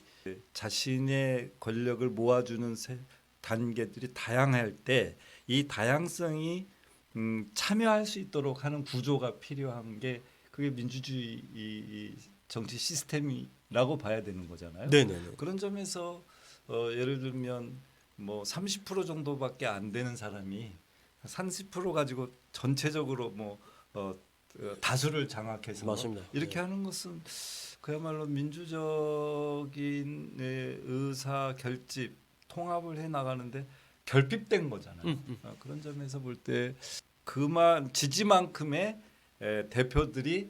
자신의 권력을 모아주는 단계들이 다양할 때 이 다양성이 참여할 수 있도록 하는 구조가 필요한 게 그게 민주주의 정치 시스템이라고 봐야 되는 거잖아요. 네네네. 그런 점에서 예를 들면 뭐 30% 정도밖에 안 되는 사람이 30% 가지고 전체적으로 뭐 다수를 장악해서 맞습니다. 이렇게 하는 것은 그야말로 민주적인 의사 결집 통합을 해 나가는데 결핍된 거잖아요. 그런 점에서 볼 때 그만 지지만큼의 대표들이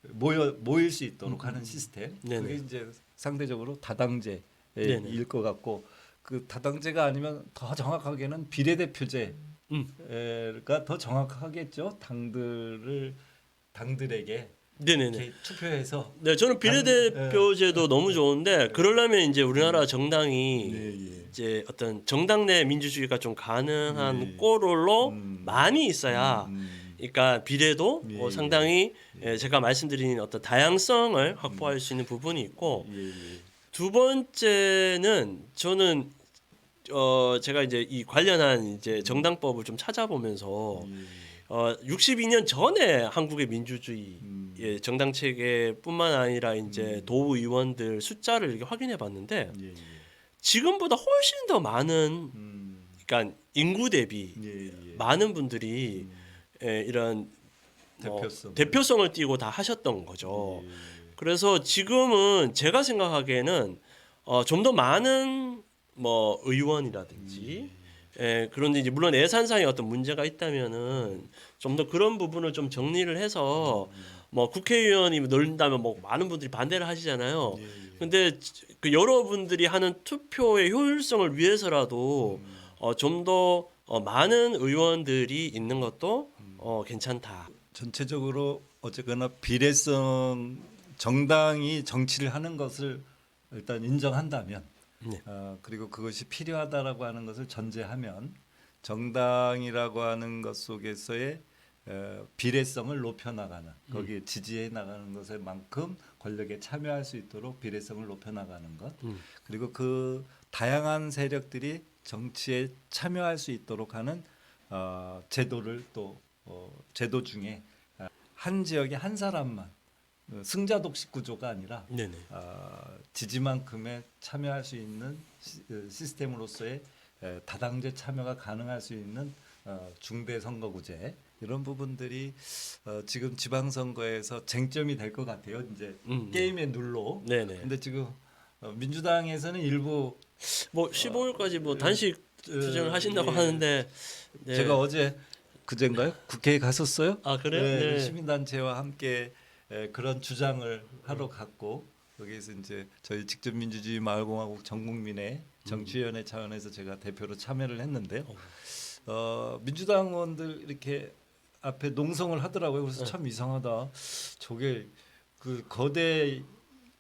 모일 수 있도록 하는 시스템. 네네. 그게 이제 상대적으로 다당제일 네네. 것 같고 그 다당제가 아니면 더 정확하게는 비례대표제가 더 정확하겠죠. 당들에게 네네네. 이렇게 투표해서. 네, 저는 비례대표제도 너무 좋은데 그러려면 이제 우리나라 정당이 이제 어떤 정당 내 민주주의가 좀 가능한 꼴로 많이 있어야. 그러니까 비례도 상당히 제가 말씀드린 어떤 다양성을 확보할 수 있는 부분이 있고 두 번째는 저는 제가 이제 이 관련한 이제 정당법을 좀 찾아보면서 62년 전에 한국의 민주주의 정당 체계뿐만 아니라 이제 도의 의원들 숫자를 이렇게 확인해 봤는데 지금보다 훨씬 더 많은 그러니까 인구 대비 많은 분들이 이런 대표성을 띠고 다 하셨던 거죠. 그래서 지금은 제가 생각하기에는 좀 더 많은 뭐 의원이라든지 그런데 이제 물론 예산상의 어떤 문제가 있다면은 좀 더 그런 부분을 좀 정리를 해서 뭐 국회의원이 늘린다면 뭐 많은 분들이 반대를 하시잖아요. 예, 예. 근데 그 여러분들이 하는 투표의 효율성을 위해서라도 좀 더 많은 의원들이 있는 것도 괜찮다. 전체적으로 어쨌거나 비례성 정당이 정치를 하는 것을 일단 인정한다면 네. 그리고 그것이 필요하다라고 하는 것을 전제하면 정당이라고 하는 것 속에서의 비례성을 높여나가는 거기에 지지해 나가는 것에 만큼 권력에 참여할 수 있도록 비례성을 높여나가는 것 그리고 그 다양한 세력들이 정치에 참여할 수 있도록 하는 제도를 또 제도 중에 한 지역에 한 사람만 승자 독식 구조가 아니라 네네. 지지만큼의 참여할 수 있는 시스템으로서의 다당제 참여가 가능할 수 있는 중대 선거구제 이런 부분들이 지금 지방선거에서 쟁점이 될 것 같아요. 이제 게임의 룰로. 네네. 근데 지금 민주당에서는 일부 뭐 15일까지 뭐 단식 투쟁을 하신다고 예. 하는데 네. 제가 어제 그젠가요? 국회에 갔었어요. 아 그래요? 네, 네. 시민단체와 함께 그런 주장을 하러 갔고 여기에서 이제 저희 직접민주주의 마을공화국 전국민의 정치위원회 차원에서 제가 대표로 참여를 했는데요. 민주당 의원들 이렇게 앞에 농성을 하더라고요. 그래서 참 이상하다. 저게 그 거대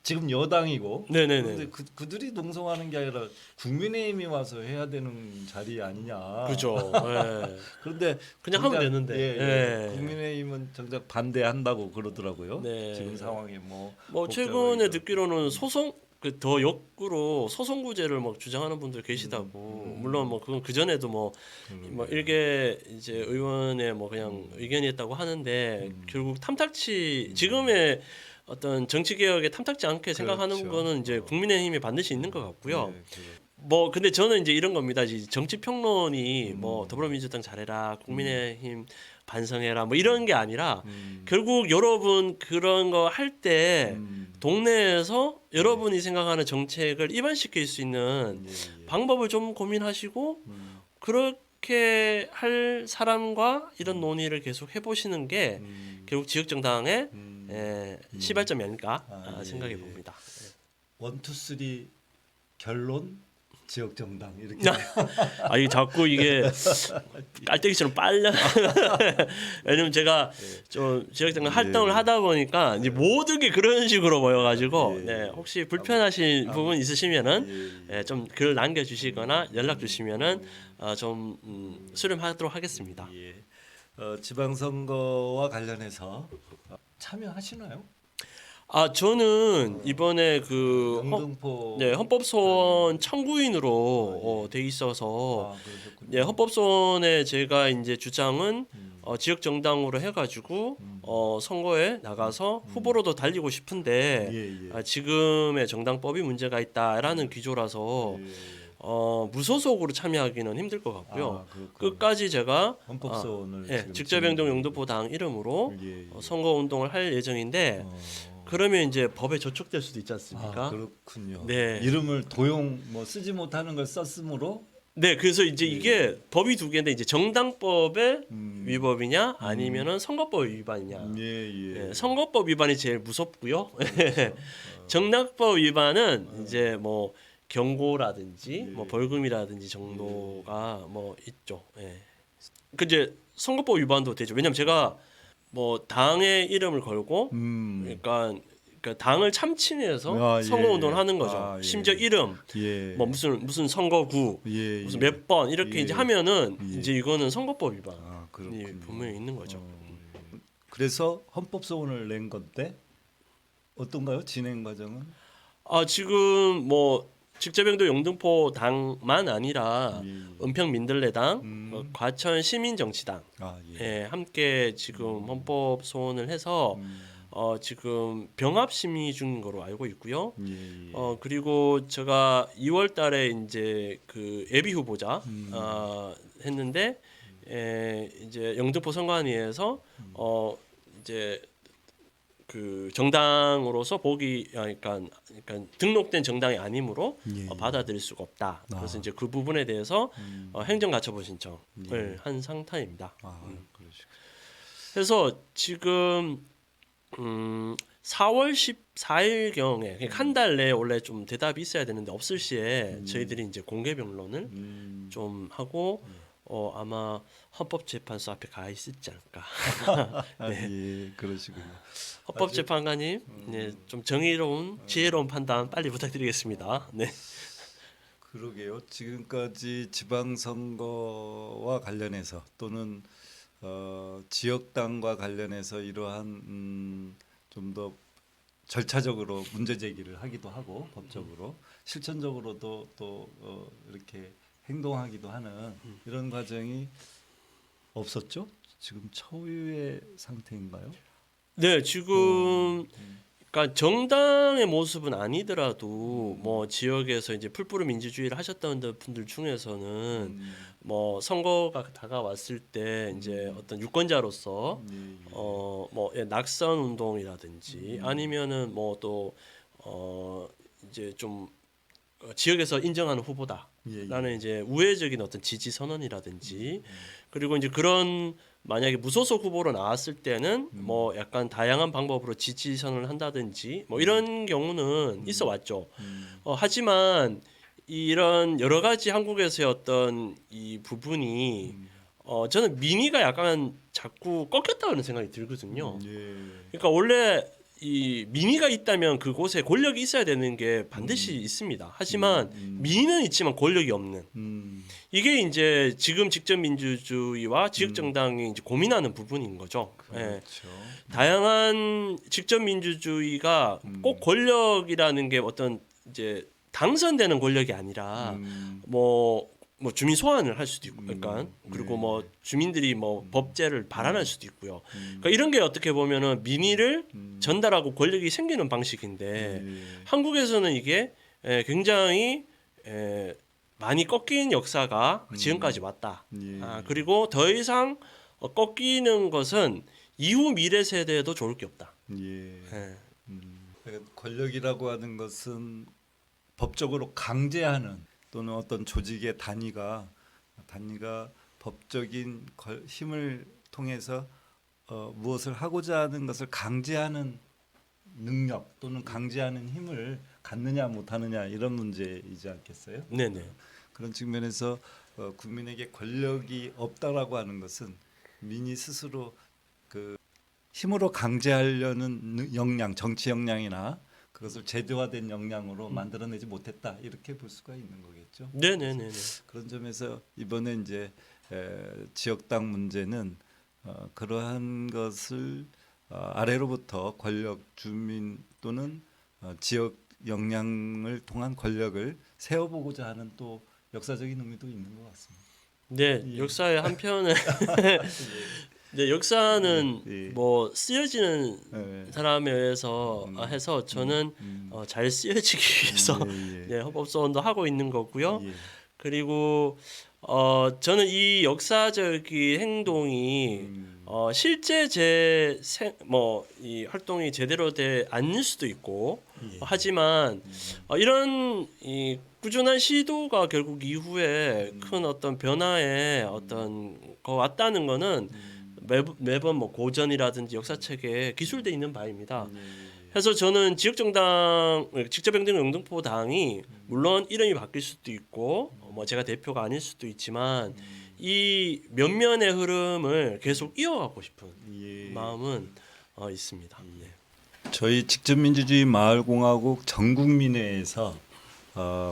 지금 여당이고 네네네. 그런데 그들이 농성하는 게 아니라 국민의힘이 와서 해야 되는 자리 아니냐. 그죠. 네. 그런데 그냥 하면 정작, 되는데. 예, 네. 국민의힘은 정작 반대한다고 그러더라고요. 네. 지금 상황이 뭐 최근에 복잡하기도. 듣기로는 소송 그 더 역구로 소송구제를 막 주장하는 분들 계시다고. 물론 뭐 그건 그 전에도 뭐 일개 이제 의원의 뭐 그냥 의견이었다고 하는데 결국 탐탁치 지금의 어떤 정치 개혁에 탐탁지 않게 생각하는 그렇죠. 거는 이제 국민의힘이 반드시 있는 것 같고요. 네, 뭐 근데 저는 이제 이런 겁니다. 이제 정치 평론이 뭐 더불어민주당 잘해라, 국민의힘 반성해라, 뭐 이런 게 아니라 결국 여러분 그런 거 할 때 동네에서 여러분이 생각하는 정책을 입안시킬 수 있는 방법을 좀 고민하시고 그렇게 할 사람과 이런 논의를 계속 해보시는 게 결국 지역 정당의 시발점이 아닐까 생각해 예. 봅니다. 원투 쓰리 결론 지역 정당 이렇게 아 이게 자꾸 이게 깔때기처럼 빨려. 왜냐면 제가 좀 지역장관 활동을 하다 보니까 이제 모든 게 그런 식으로 보여가지고 네, 혹시 불편하신 부분 있으시면은 좀 글 남겨주시거나 연락 주시면은 좀 수렴하도록 하겠습니다. 예. 지방선거와 관련해서 참여하시나요? 저는 이번에 그 영등포 헌법소원 청구인으로 돼 있어서 그러셨군요. 헌법소원에 제가 이제 주장은 지역 정당으로 해가지고 선거에 나가서 후보로도 달리고 싶은데 예, 예. 지금의 정당법이 문제가 있다라는 기조라서 무소속으로 참여하기는 힘들 것 같고요. 그렇군요. 끝까지 제가 헌법소원을 지금 직접행동 영등포당 이름으로 예, 예. 선거 운동을 할 예정인데 그러면 이제 법에 저촉될 수도 있지 않습니까? 그렇군요. 네. 이름을 도용 뭐 쓰지 못하는 걸 썼으므로 네, 그래서 이제 이게 법이 두 개인데 이제 정당법의 위법이냐 아니면은 선거법 위반이냐. 예. 선거법 위반이 제일 무섭고요. 정당법 위반은 이제 뭐 경고라든지 뭐 벌금이라든지 정도가 뭐 있죠. 예. 그 이제 선거법 위반도 되죠. 왜냐면 제가 뭐 당의 이름을 걸고 그러니까 당을 참칭해서 선거 운동을 하는 거죠. 심지어 이름 예. 뭐 무슨 선거구 예, 무슨 예. 몇 번 이렇게 예. 이제 하면은 예. 이제 이거는 선거법 위반이 그렇군요. 분명히 있는 거죠. 그래서 헌법소원을 낸 건데 어떤가요? 진행 과정은? 지금 뭐 직접행동 영등포 당만 아니라 은평 민들레당, 과천 시민정치당 함께 지금 헌법 소원을 해서 지금 병합 심의 중인 거로 알고 있고요. 그리고 제가 2월달에 이제 그 예비 후보자 했는데 이제 영등포 선관위에서 이제 그 정당으로서 그러니까 등록된 정당이 아니므로 예. 받아들일 수가 없다. 그래서 아. 이제 그 부분에 대해서 행정가처분 신청을 예. 한 상태입니다. 그러시군요. 그래서 지금 4월 14일 경에 그러니까 한 달 내에 원래 좀 대답이 있어야 되는데 없을 시에 저희들이 이제 공개 변론을 좀 하고 아마 헌법재판소 앞에 가 있지 않을까. 예, 그러시군요. 헌법재판관님, 네, 좀 정의로운 지혜로운 판단 빨리 부탁드리겠습니다. 네. 그러게요. 지금까지 지방선거와 관련해서 또는 지역당과 관련해서 이러한 좀 더 절차적으로 문제 제기를 하기도 하고 법적으로 실천적으로도 또 이렇게 행동하기도 하는 이런 과정이 없었죠? 지금 초유의 상태인가요? 네, 지금 그러니까 정당의 모습은 아니더라도 뭐 지역에서 이제 풀뿌리 민주주의를 하셨던 분들 중에서는 뭐 선거가 다가왔을 때 이제 어떤 유권자로서 뭐 낙선 운동이라든지 아니면은 뭐 또 이제 좀 지역에서 인정하는 후보다라는 이제 우회적인 어떤 지지 선언이라든지 그리고 이제 그런 만약에 무소속 후보로 나왔을 때는 뭐 약간 다양한 방법으로 지지 선언을 한다든지 뭐 이런 경우는 있어 왔죠. 하지만 이런 여러 가지 한국에서의 어떤 이 부분이 저는 민의가 약간 자꾸 꺾였다는 생각이 들거든요. 그러니까 원래 이 민의가 있다면 그곳에 권력이 있어야 되는 게 반드시 있습니다. 하지만 민의는 있지만 권력이 없는 이게 이제 지금 직접 민주주의와 지역 정당이 이제 고민하는 부분인 거죠. 예. 그렇죠. 다양한 직접 민주주의가 꼭 권력이라는 게 어떤 이제 당선되는 권력이 아니라 뭐 주민 소환을 할 수도 있고, 그러니까 그리고 뭐 주민들이 뭐 법제를 발안할 수도 있고요. 그러니까 이런 게 어떻게 보면은 민의를 전달하고 권력이 생기는 방식인데 한국에서는 이게 굉장히 많이 꺾인 역사가 지금까지 왔다. 그리고 더 이상 꺾이는 것은 이후 미래 세대에도 좋을 게 없다. 그러니까 권력이라고 하는 것은 법적으로 강제하는 또는 어떤 조직의 단위가 법적인 힘을 통해서 무엇을 하고자 하는 것을 강제하는 능력 또는 강제하는 힘을 갖느냐 못하느냐 이런 문제이지 않겠어요? 네네. 그런 측면에서 국민에게 권력이 없다라고 하는 것은 민이 스스로 그 힘으로 강제하려는 역량, 정치 역량이나 그것을 제도화된 역량으로 만들어내지 못했다 이렇게 볼 수가 있는 거겠죠. 네네네. 그런 점에서 이번에 이제 지역당 문제는 그러한 것을 아래로부터 권력, 주민 또는 지역 역량을 통한 권력을 세워보고자 하는 또 역사적인 의미도 있는 것 같습니다. 네, 역사의 한편에 네, 역사는 예. 뭐 쓰여지는 예. 사람에 의해서 해서 저는 잘 쓰여지기 위해서 네, 헌법소원도 하고 있는 거고요. 예. 그리고 저는 이 역사적인 행동이 실제 이 활동이 제대로 돼 않을 수도 있고 하지만 이런 이 꾸준한 시도가 결국 이후에 큰 어떤 변화에 어떤 거 왔다는 거는 매번 뭐 고전이라든지 역사책에 기술돼 있는 바입니다. 그래서 저는 지역정당 직접행정 영등포당이 물론 이름이 바뀔 수도 있고 뭐 제가 대표가 아닐 수도 있지만 이 면면의 흐름을 계속 이어가고 싶은 마음은 있습니다. 네. 저희 직접민주주의 마을공화국 전국민회에서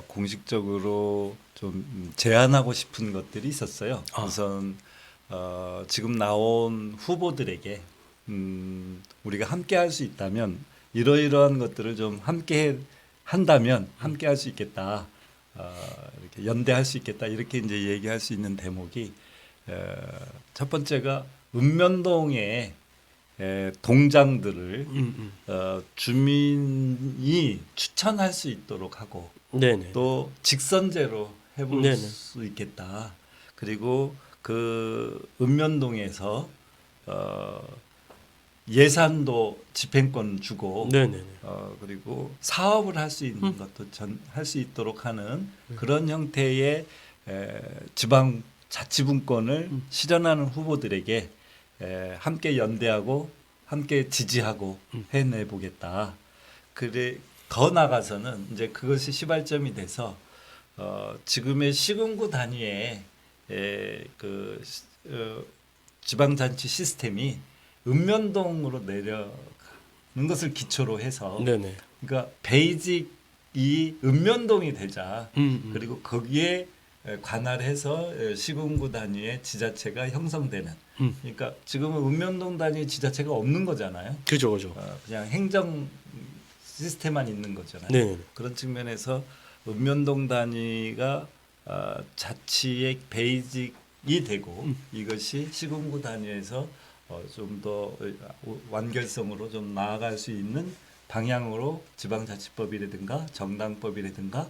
공식적으로 좀 제안하고 싶은 것들이 있었어요. 우선 지금 나온 후보들에게 우리가 함께 할 수 있다면 이러이러한 것들을 좀 함께 한다면 함께 할 수 있겠다. 이렇게 연대할 수 있겠다. 이렇게 이제 얘기할 수 있는 대목이 첫 번째가 읍면동의 동장들을 주민이 추천할 수 있도록 하고 네네. 또 직선제로 해볼 네네. 수 있겠다. 그리고 그 읍면동에서 예산도 집행권 주고 네네네. 그리고 사업을 할 수 있는 것도 할 수 있도록 하는 그런 형태의 지방 자치분권을 실현하는 후보들에게 함께 연대하고 함께 지지하고 해내보겠다. 그래 더 나가서는 이제 그것이 시발점이 돼서 지금의 시군구 단위의 지방자치 시스템이 읍면동으로 내려가는 것을 기초로 해서 네네. 그러니까 베이직이 읍면동이 되자 그리고 거기에 관할해서 시군구 단위의 지자체가 형성되는 그러니까 지금은 읍면동 단위 지자체가 없는 거잖아요. 그죠. 그냥 행정 시스템만 있는 거잖아요. 네. 그런 측면에서 읍면동 단위가 자치의 베이직이 되고 이것이 시군구 단위에서 좀 더 완결성으로 좀 나아갈 수 있는 방향으로 지방자치법이라든가 정당법이라든가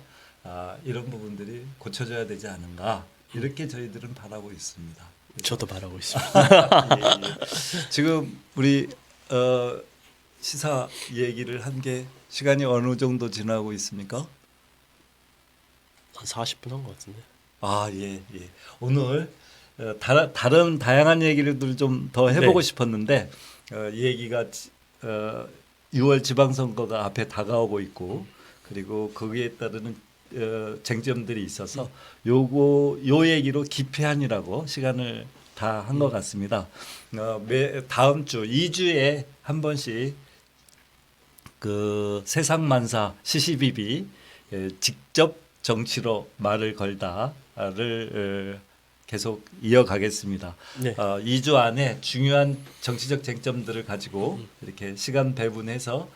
이런 부분들이 고쳐져야 되지 않은가 이렇게 저희들은 바라고 있습니다. 저도 바라고 있습니다. 예. 지금 우리 시사 얘기를 한 게 시간이 어느 정도 지나고 있습니까? 한 40분 한 것 같은데. 예. 오늘 다른 다양한 얘기를 좀 더 해보고 네. 싶었는데 이 얘기가 6월 지방선거가 앞에 다가오고 있고 그리고 거기에 따르는 쟁점들이 있어서 요 얘기로 기피하느라고 시간을 다 한 것 같습니다. 다음 주 2주에 한 번씩 그 세상만사 시시비비 직접 정치로 말을 걸다를 계속 이어가겠습니다. 네. 2주 안에 중요한 정치적 쟁점들을 가지고 이렇게 시간 배분해서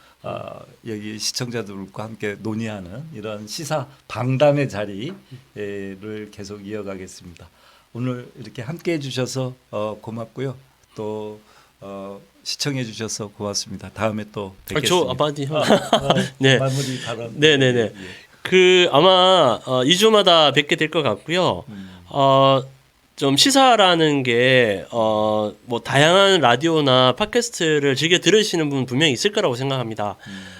여기 시청자들과 함께 논의하는 이런 시사 방담의 자리를 계속 이어가겠습니다. 오늘 이렇게 함께 해주셔서 고맙고요. 또 시청해 주셔서 고맙습니다. 다음에 또 뵙겠습니다. 저 아바디 형. 네. 마무리 발언. 네네네. 예. 그 아마 2주마다 뵙게 될 것 같고요. 좀 시사라는 게 뭐 다양한 라디오나 팟캐스트를 즐겨 들으시는 분 분명히 있을 거라고 생각합니다.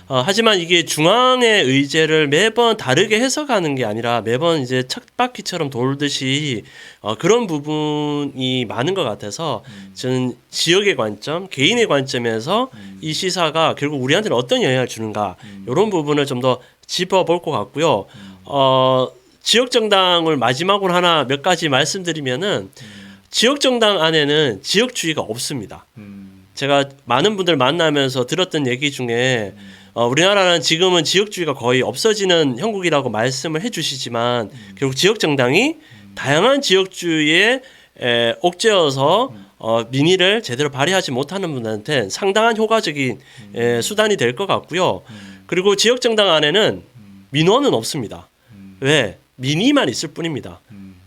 하지만 이게 중앙의 의제를 매번 다르게 해석하는 게 아니라 매번 이제 쳇바퀴처럼 돌듯이 그런 부분이 많은 것 같아서 저는 지역의 관점, 개인의 관점에서 이 시사가 결국 우리한테는 어떤 영향을 주는가 이런 부분을 좀 더 짚어볼 것 같고요. 지역 정당을 마지막으로 하나 몇 가지 말씀드리면은 지역 정당 안에는 지역주의가 없습니다. 제가 많은 분들 만나면서 들었던 얘기 중에 우리나라는 지금은 지역주의가 거의 없어지는 형국이라고 말씀을 해주시지만 결국 지역 정당이 다양한 지역주의에 옥죄어서 민의를 제대로 발휘하지 못하는 분들한테 상당한 효과적인 수단이 될 것 같고요. 그리고 지역 정당 안에는 민원은 없습니다. 왜? 민의만 있을 뿐입니다.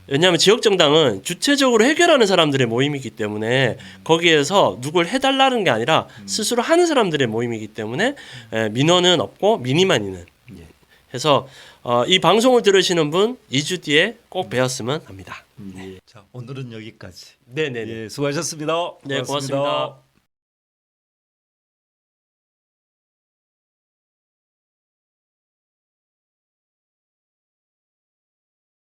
왜냐하면 지역정당은 주체적으로 해결하는 사람들의 모임이기 때문에 거기에서 누굴 해달라는 게 아니라 스스로 하는 사람들의 모임이기 때문에 민원은 없고 민의만 있는. 해서 이 방송을 들으시는 분 2주 뒤에 꼭 뵈었으면 합니다. 자, 오늘은 여기까지. 네네네. 예, 수고하셨습니다. 네, 고맙습니다.